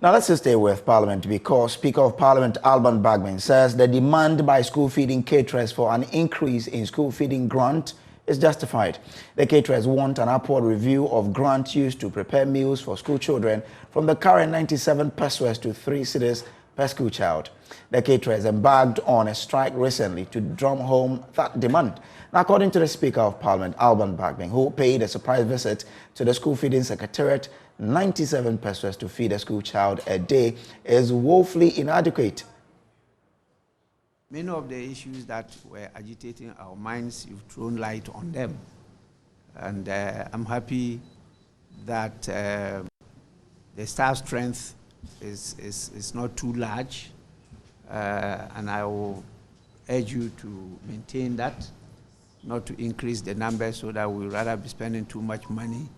Now let's just stay with Parliament because Speaker of Parliament Bagbin says the demand by school feeding caterers for an increase in school feeding grant is justified. The caterers want an upward review of grant used to prepare meals for school children from the current 97 pesewas to 3 cedis per school child. The caterers embarked on a strike recently to drum home that demand. Now, according to the Speaker of Parliament, Bagbin, who paid a surprise visit to the school feeding secretariat, 97 pesewas to feed a school child a day is woefully inadequate. Many of the issues that were agitating our minds, you've thrown light on them. And I'm happy that the staff strength is not too large. And I will urge you to maintain that, not to increase the numbers so that we'll rather be spending too much money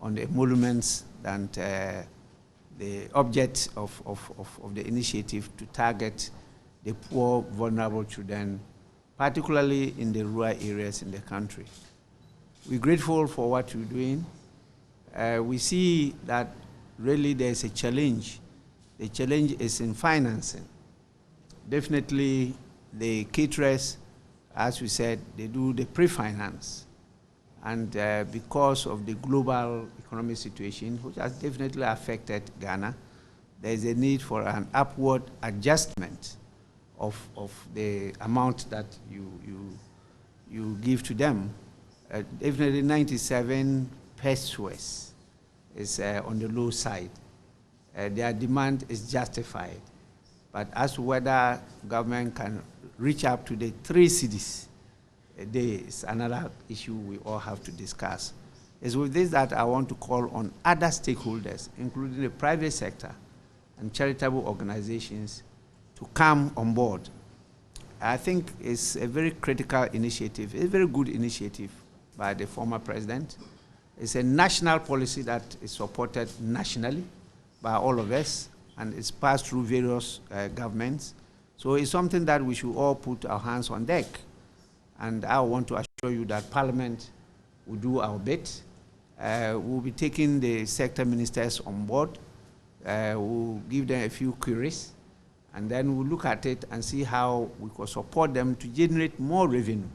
on the emoluments than the object of the initiative to target the poor, vulnerable children, particularly in the rural areas in the country. We're grateful for what you're doing. We see that really there's a challenge. The challenge is in financing. Definitely the caterers, as we said, they do the pre-finance. And because of the global economic situation, which has definitely affected Ghana, there is a need for an upward adjustment of the amount that you give to them. Definitely 97 pesewas is on the low side. Their demand is justified. But as to whether government can reach up to the 3 cedis a day is another issue we all have to discuss. It's with this that I want to call on other stakeholders, including the private sector and charitable organizations, to come on board. I think it's a very critical initiative, a very good initiative by the former president. It's a national policy that is supported nationally by all of us, and it's passed through various governments. So it's something that we should all put our hands on deck. And I want to assure you that Parliament will do our bit. We'll be taking the sector ministers on board. We'll give them a few queries, and then we'll look at it and see how we can support them to generate more revenue.